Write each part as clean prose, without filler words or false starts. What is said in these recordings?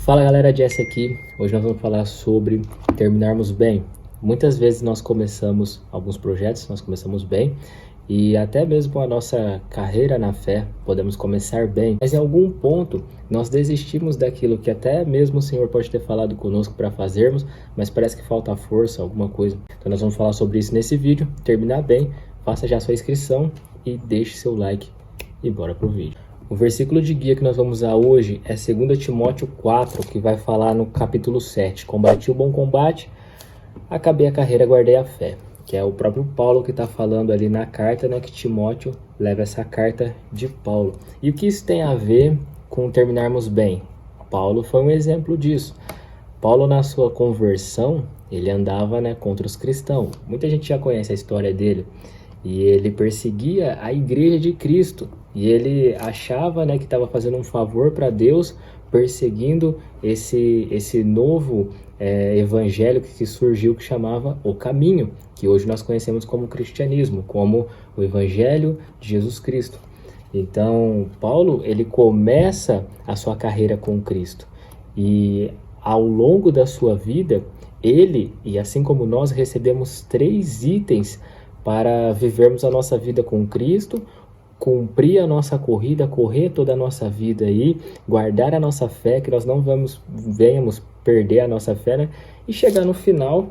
Fala galera, Jesse aqui. Hoje nós vamos falar sobre terminarmos bem. Muitas vezes nós começamos alguns projetos, nós começamos bem e até mesmo a nossa carreira na fé podemos começar bem, mas em algum ponto nós desistimos daquilo que até mesmo o Senhor pode ter falado conosco para fazermos, mas parece que falta força, alguma coisa. Então nós vamos falar sobre isso nesse vídeo. Terminar bem, faça já sua inscrição e deixe seu like e bora pro vídeo. O versículo de guia que nós vamos usar hoje é 2 Timóteo 4, que vai falar no capítulo 7. Combati o bom combate, acabei a carreira, guardei a fé. Que é o próprio Paulo que está falando ali na carta, né? Que Timóteo leva essa carta de Paulo. E o que isso tem a ver com terminarmos bem? Paulo foi um exemplo disso. Paulo, na sua conversão, ele andava, né, contra os cristãos. Muita gente já conhece a história dele. E ele perseguia a igreja de Cristo. E ele achava, né, que estava fazendo um favor para Deus, perseguindo esse novo evangelho que surgiu, que chamava o caminho, que hoje nós conhecemos como cristianismo, como o evangelho de Jesus Cristo. Então, Paulo, ele começa a sua carreira com Cristo. E ao longo da sua vida, ele, e assim como nós, recebemos 3 itens para vivermos a nossa vida com Cristo, cumprir a nossa corrida, correr toda a nossa vida aí, guardar a nossa fé, que nós não venhamos perder a nossa fé, né? E chegar no final,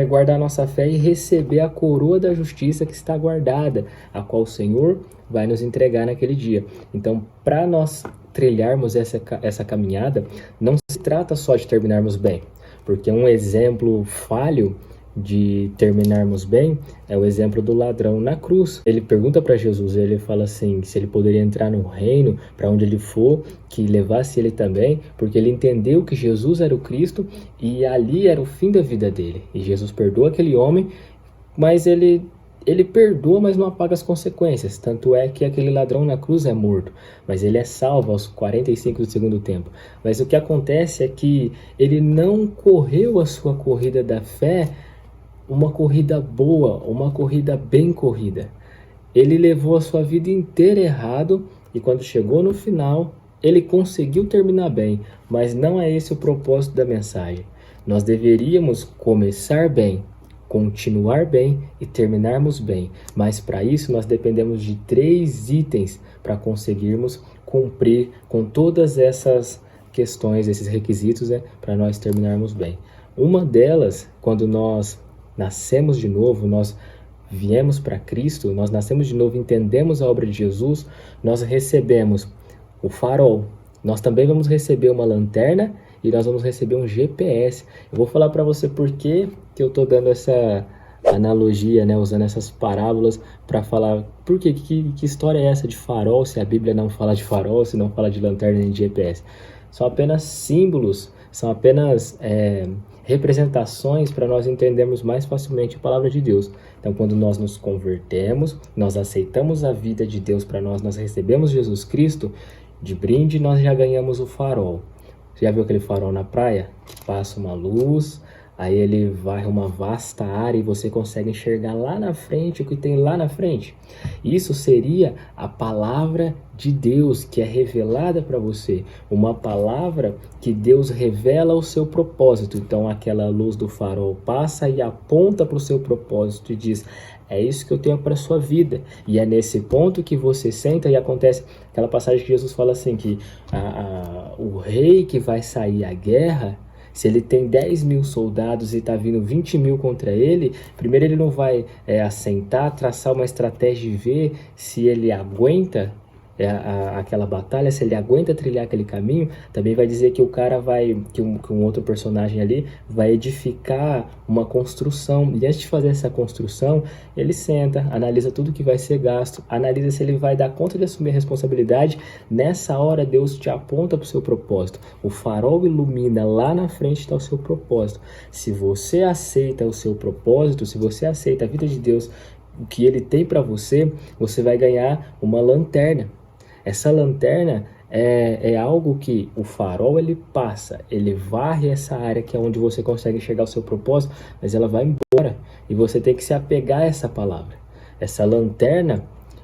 guardar a nossa fé e receber a coroa da justiça que está guardada, a qual o Senhor vai nos entregar naquele dia. Então, para nós trilharmos essa caminhada, não se trata só de terminarmos bem, porque um exemplo falho de terminarmos bem é o exemplo do ladrão na cruz. Ele pergunta para Jesus, ele fala assim, se ele poderia entrar no reino, para onde ele for, que levasse ele também, porque ele entendeu que Jesus era o Cristo e ali era o fim da vida dele. E Jesus perdoa aquele homem, mas ele perdoa, mas não apaga as consequências. Tanto é que aquele ladrão na cruz é morto, mas ele é salvo aos 45 do segundo tempo. Mas o que acontece é que ele não correu a sua corrida da fé, uma corrida boa, uma corrida bem corrida. Ele levou a sua vida inteira errado e quando chegou no final, ele conseguiu terminar bem, mas não é esse o propósito da mensagem. Nós deveríamos começar bem, continuar bem e terminarmos bem, mas para isso nós dependemos de 3 itens para conseguirmos cumprir com todas essas questões, esses requisitos, para nós terminarmos bem. Uma delas, quando nós nascemos de novo, nós viemos para Cristo, nós nascemos de novo, entendemos a obra de Jesus, nós recebemos o farol, nós também vamos receber uma lanterna e nós vamos receber um GPS. Eu vou falar para você por que eu estou dando essa analogia, né, usando essas parábolas para falar por que história é essa de farol, se a Bíblia não fala de farol, se não fala de lanterna nem de GPS. São apenas símbolos, são apenas representações para nós entendermos mais facilmente a palavra de Deus. Então, quando nós nos convertemos, nós aceitamos a vida de Deus para nós recebemos Jesus Cristo, de brinde nós já ganhamos o farol. Você já viu aquele farol na praia? Passa uma luz, aí ele varre uma vasta área e você consegue enxergar lá na frente o que tem lá na frente. Isso seria a palavra de Deus que é revelada para você. Uma palavra que Deus revela o seu propósito. Então aquela luz do farol passa e aponta para o seu propósito e diz: é isso que eu tenho para a sua vida. E é nesse ponto que você senta e acontece aquela passagem que Jesus fala assim, que o rei que vai sair à guerra, se ele tem 10.000 soldados e está vindo 20.000 contra ele, primeiro ele não vai assentar, traçar uma estratégia e ver se ele aguenta aquela batalha, se ele aguenta trilhar aquele caminho. Também vai dizer que o cara que um outro personagem ali vai edificar uma construção, e antes de fazer essa construção, ele senta, analisa tudo que vai ser gasto, analisa se ele vai dar conta de assumir a responsabilidade. Nessa hora Deus te aponta para o seu propósito, o farol ilumina, lá na frente está o seu propósito. Se você aceita o seu propósito, se você aceita a vida de Deus, o que ele tem para você, você vai ganhar uma lanterna. Essa lanterna é algo que o farol ele passa, ele varre essa área que é onde você consegue enxergar o seu propósito, mas ela vai embora e você tem que se apegar a essa palavra. Essa lanterna,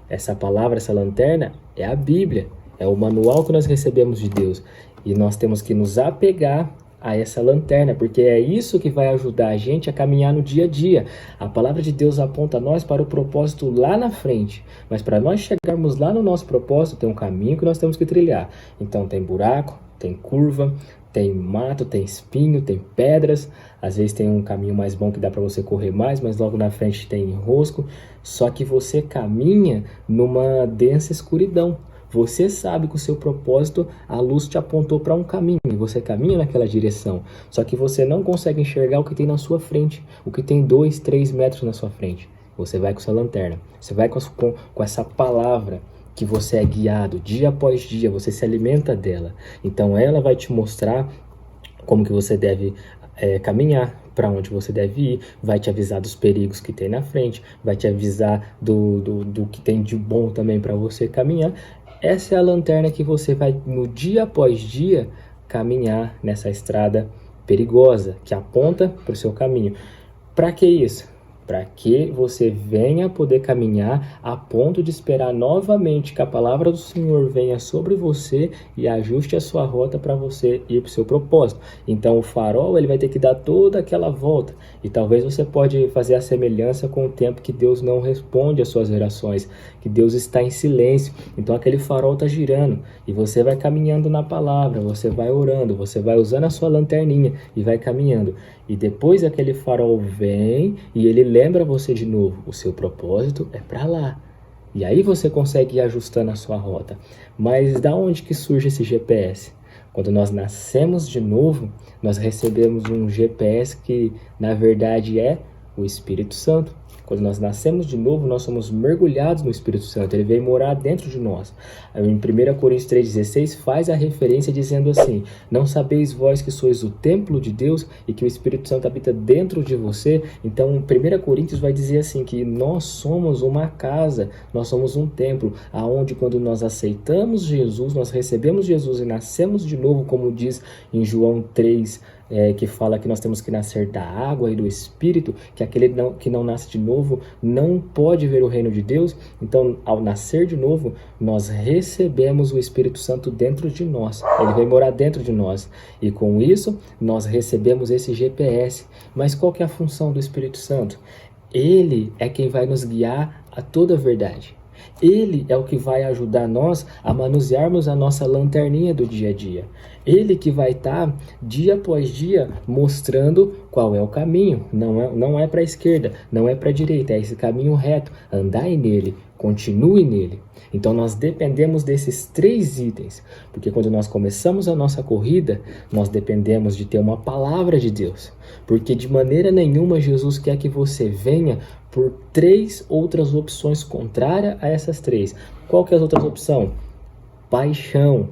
essa palavra, essa lanterna é a Bíblia, é o manual que nós recebemos de Deus. E nós temos que nos apegar a essa lanterna, porque é isso que vai ajudar a gente a caminhar no dia a dia. A palavra de Deus aponta nós para o propósito lá na frente, mas para nós chegarmos lá no nosso propósito, tem um caminho que nós temos que trilhar. Então tem buraco, tem curva, tem mato, tem espinho, tem pedras, às vezes tem um caminho mais bom que dá para você correr mais, mas logo na frente tem enrosco, só que você caminha numa densa escuridão. Você sabe que o seu propósito, a luz te apontou para um caminho, e você caminha naquela direção, só que você não consegue enxergar o que tem na sua frente, o que tem 2, 3 metros na sua frente. Você vai com sua lanterna, você vai com essa palavra, que você é guiado dia após dia, você se alimenta dela. Então ela vai te mostrar como que você deve caminhar, para onde você deve ir, vai te avisar dos perigos que tem na frente, vai te avisar do que tem de bom também para você caminhar. Essa é a lanterna que você vai, no dia após dia, caminhar nessa estrada perigosa, que aponta para o seu caminho. Para que isso? Para que você venha poder caminhar a ponto de esperar novamente que a palavra do Senhor venha sobre você e ajuste a sua rota para você ir para o seu propósito. Então o farol ele vai ter que dar toda aquela volta, e talvez você pode fazer a semelhança com o tempo que Deus não responde às suas orações, que Deus está em silêncio. Então aquele farol está girando e você vai caminhando na palavra, você vai orando, você vai usando a sua lanterninha e vai caminhando. E depois aquele farol vem e ele lembra você de novo, o seu propósito é para lá. E aí você consegue ir ajustando a sua rota. Mas da onde que surge esse GPS? Quando nós nascemos de novo, nós recebemos um GPS que na verdade é o Espírito Santo. Quando nós nascemos de novo, nós somos mergulhados no Espírito Santo. Ele veio morar dentro de nós. Em 1 Coríntios 3,16 faz a referência dizendo assim: não sabeis vós que sois o templo de Deus e que o Espírito Santo habita dentro de você? Então 1 Coríntios vai dizer assim que nós somos uma casa, nós somos um templo, aonde quando nós aceitamos Jesus, nós recebemos Jesus e nascemos de novo, como diz em João 3, que fala que nós temos que nascer da água e do Espírito, que aquele que não nasce de novo não pode ver o reino de Deus. Então, ao nascer de novo, nós recebemos o Espírito Santo dentro de nós. Ele vem morar dentro de nós. E com isso, nós recebemos esse GPS. Mas qual que é a função do Espírito Santo? Ele é quem vai nos guiar a toda a verdade. Ele é o que vai ajudar nós a manusearmos a nossa lanterninha do dia a dia. Ele que vai estar dia após dia mostrando qual é o caminho. Não é para a esquerda, não é para a direita, é esse caminho reto. Andai nele, continue nele. Então nós dependemos desses 3 itens, porque quando nós começamos a nossa corrida, nós dependemos de ter uma palavra de Deus, porque de maneira nenhuma Jesus quer que você venha por 3 outras opções contrárias a essas 3. Qual que é as outras opções? Paixão,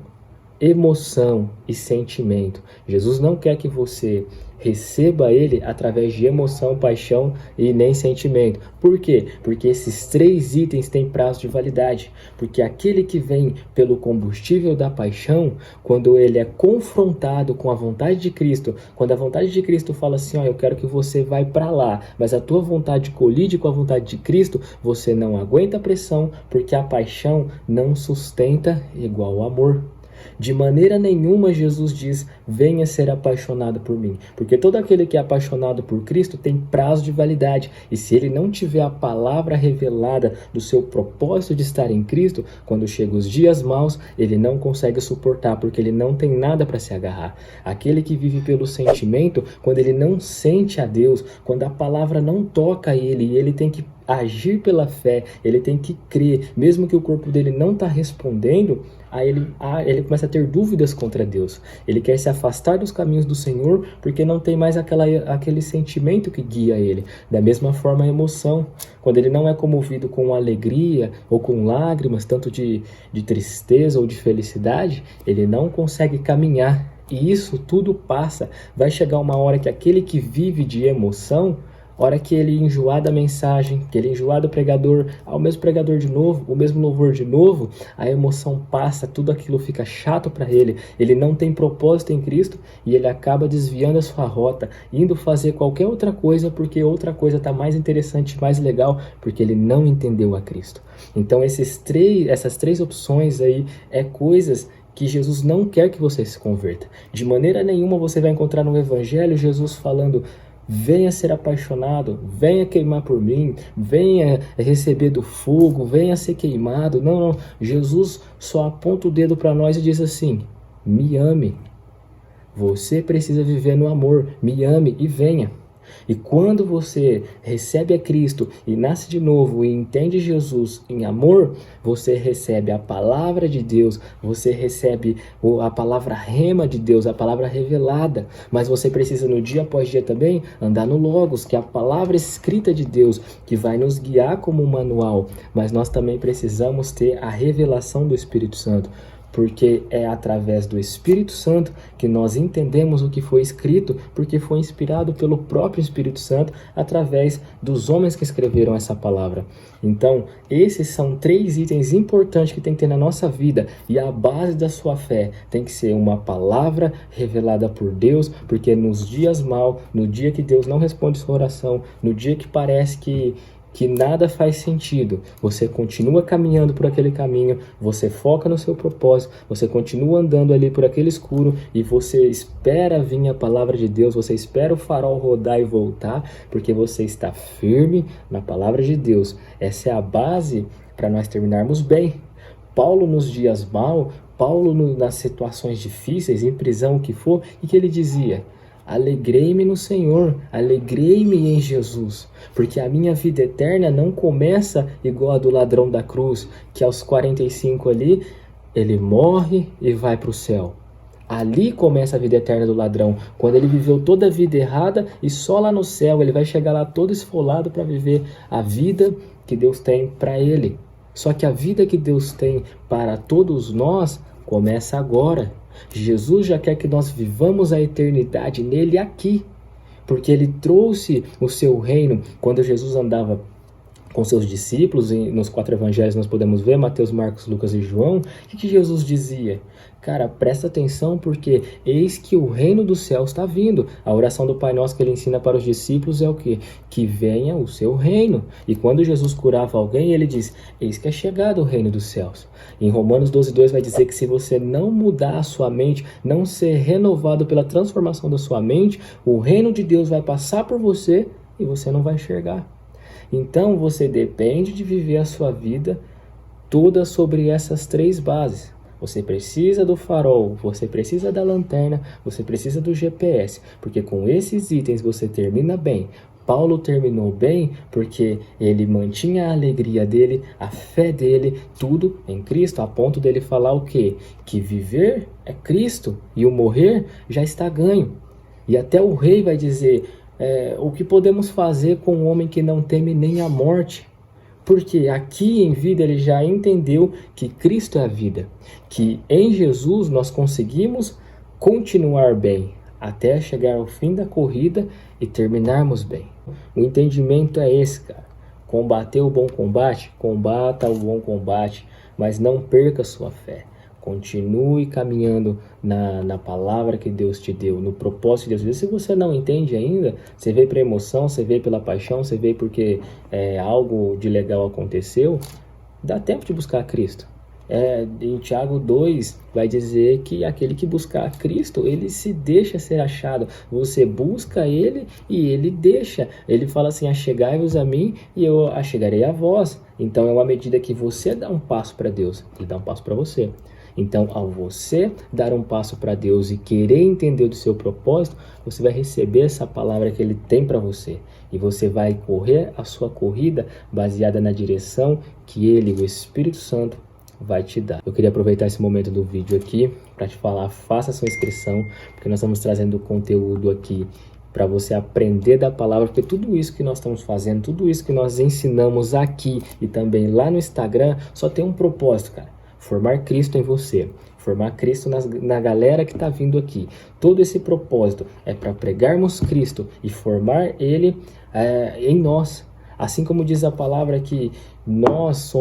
emoção e sentimento. Jesus não quer que você receba ele através de emoção, paixão e nem sentimento. Por quê? Porque esses 3 itens têm prazo de validade. Porque aquele que vem pelo combustível da paixão, quando ele é confrontado com a vontade de Cristo, quando a vontade de Cristo fala assim, eu quero que você vá para lá, mas a tua vontade colide com a vontade de Cristo, você não aguenta a pressão, porque a paixão não sustenta igual o amor. De maneira nenhuma Jesus diz, venha ser apaixonado por mim. Porque todo aquele que é apaixonado por Cristo tem prazo de validade. E se ele não tiver a palavra revelada do seu propósito de estar em Cristo, quando chegam os dias maus, ele não consegue suportar, porque ele não tem nada para se agarrar. Aquele que vive pelo sentimento, quando ele não sente a Deus, quando a palavra não toca ele, e ele tem que agir pela fé, ele tem que crer, mesmo que o corpo dele não está respondendo, aí ele começa a ter dúvidas contra Deus. Ele quer se afastar dos caminhos do Senhor, porque não tem mais aquele sentimento que guia ele. Da mesma forma a emoção, quando ele não é comovido com alegria ou com lágrimas, tanto de tristeza ou de felicidade, ele não consegue caminhar. E isso tudo passa. Vai chegar uma hora que aquele que vive de emoção, hora que ele enjoar da mensagem, que ele enjoar do pregador, o mesmo pregador de novo, o mesmo louvor de novo, a emoção passa, tudo aquilo fica chato para ele, ele não tem propósito em Cristo e ele acaba desviando a sua rota, indo fazer qualquer outra coisa porque outra coisa está mais interessante, mais legal, porque ele não entendeu a Cristo. Então essas três opções aí é coisas que Jesus não quer que você se converta. De maneira nenhuma você vai encontrar no Evangelho Jesus falando: venha ser apaixonado, venha queimar por mim, venha receber do fogo, venha ser queimado. Não, não. Jesus só aponta o dedo para nós e diz assim: me ame. Você precisa viver no amor. Me ame e venha. E quando você recebe a Cristo e nasce de novo e entende Jesus em amor, você recebe a palavra de Deus, você recebe a palavra rema de Deus, a palavra revelada. Mas você precisa no dia após dia também andar no Logos, que é a palavra escrita de Deus, que vai nos guiar como um manual. Mas nós também precisamos ter a revelação do Espírito Santo, porque é através do Espírito Santo que nós entendemos o que foi escrito, porque foi inspirado pelo próprio Espírito Santo através dos homens que escreveram essa palavra. Então, esses são 3 itens importantes que tem que ter na nossa vida, e a base da sua fé tem que ser uma palavra revelada por Deus, porque nos dias maus, no dia que Deus não responde sua oração, no dia que parece que nada faz sentido, você continua caminhando por aquele caminho, você foca no seu propósito, você continua andando ali por aquele escuro e você espera vir a palavra de Deus, você espera o farol rodar e voltar, porque você está firme na palavra de Deus. Essa é a base para nós terminarmos bem. Paulo nos dias maus, Paulo nas situações difíceis, em prisão, o que for, e que ele dizia: alegrei-me no Senhor, alegrei-me em Jesus, porque a minha vida eterna não começa igual a do ladrão da cruz, que aos 45 ali, ele morre e vai para o céu. Ali começa a vida eterna do ladrão, quando ele viveu toda a vida errada e só lá no céu ele vai chegar lá todo esfolado para viver a vida que Deus tem para ele. Só que a vida que Deus tem para todos nós começa agora. Jesus já quer que nós vivamos a eternidade nele aqui, porque ele trouxe o seu reino. Quando Jesus andava com seus discípulos, nos 4 evangelhos nós podemos ver, Mateus, Marcos, Lucas e João, o que Jesus dizia? Cara, presta atenção, porque eis que o reino dos céus está vindo. A oração do Pai Nosso que ele ensina para os discípulos é o quê? Que venha o seu reino. E quando Jesus curava alguém, ele diz: eis que é chegado o reino dos céus. Em Romanos 12:2 vai dizer que se você não mudar a sua mente, não ser renovado pela transformação da sua mente, o reino de Deus vai passar por você e você não vai enxergar. Então você depende de viver a sua vida toda sobre essas 3 bases. Você precisa do farol, você precisa da lanterna, você precisa do GPS, porque com esses itens você termina bem. Paulo terminou bem porque ele mantinha a alegria dele, a fé dele, tudo em Cristo, a ponto dele falar o quê? Que viver é Cristo e o morrer já está ganho. E até o rei vai dizer: o que podemos fazer com um homem que não teme nem a morte? Porque aqui em vida ele já entendeu que Cristo é a vida, que em Jesus nós conseguimos continuar bem, até chegar ao fim da corrida e terminarmos bem. O entendimento é esse, cara. Combater o bom combate, combata o bom combate, mas não perca sua fé. Continue caminhando na palavra que Deus te deu, no propósito de Deus. E se você não entende ainda, você veio pela emoção, você veio pela paixão, você veio porque algo de legal aconteceu, dá tempo de buscar Cristo. Em Tiago 2 vai dizer que aquele que buscar Cristo, ele se deixa ser achado. Você busca ele e ele deixa. Ele fala assim: achegai-vos a mim e eu achegarei a vós. Então é uma medida que você dá um passo para Deus, ele dá um passo para você. Então, ao você dar um passo para Deus e querer entender do seu propósito, você vai receber essa palavra que Ele tem para você. E você vai correr a sua corrida baseada na direção que Ele, o Espírito Santo, vai te dar. Eu queria aproveitar esse momento do vídeo aqui para te falar: faça a sua inscrição, porque nós estamos trazendo conteúdo aqui para você aprender da palavra, porque tudo isso que nós estamos fazendo, tudo isso que nós ensinamos aqui e também lá no Instagram, só tem um propósito, cara: formar Cristo em você, formar Cristo na galera que está vindo aqui. Todo esse propósito é para pregarmos Cristo e formar Ele em nós. Assim como diz a palavra que nós,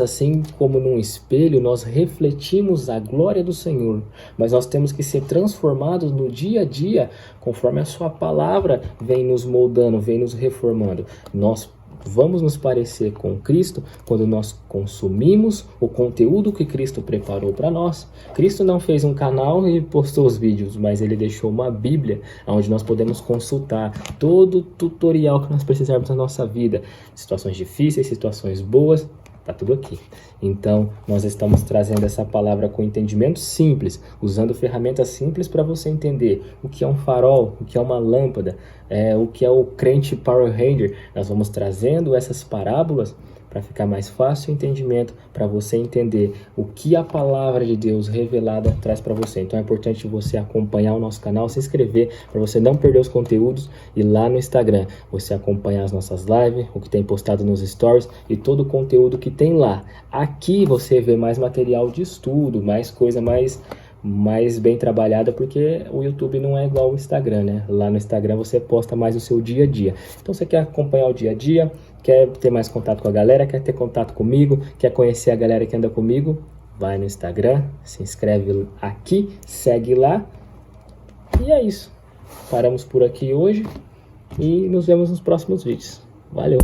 assim como num espelho, nós refletimos a glória do Senhor, mas nós temos que ser transformados no dia a dia, conforme a sua palavra vem nos moldando, vem nos reformando. Nós vamos nos parecer com Cristo quando nós consumimos o conteúdo que Cristo preparou para nós. Cristo não fez um canal e postou os vídeos, mas ele deixou uma Bíblia onde nós podemos consultar todo o tutorial que nós precisarmos na nossa vida. Situações difíceis, situações boas, tá tudo aqui. Então, nós estamos trazendo essa palavra com entendimento simples, usando ferramentas simples para você entender o que é um farol, o que é uma lâmpada, o que é o crente Power Ranger. Nós vamos trazendo essas parábolas para ficar mais fácil o entendimento, para você entender o que a palavra de Deus revelada traz para você. Então é importante você acompanhar o nosso canal, se inscrever para você não perder os conteúdos, e lá no Instagram você acompanhar as nossas lives, o que tem postado nos stories e todo o conteúdo que tem lá. Aqui você vê mais material de estudo, mais coisa mais bem trabalhada, porque o YouTube não é igual ao Instagram, né? Lá no Instagram você posta mais o seu dia a dia. Então você quer acompanhar o dia a dia, quer ter mais contato com a galera, quer ter contato comigo, quer conhecer a galera que anda comigo, vai no Instagram, se inscreve aqui, segue lá. E é isso. Paramos por aqui hoje e nos vemos nos próximos vídeos. Valeu!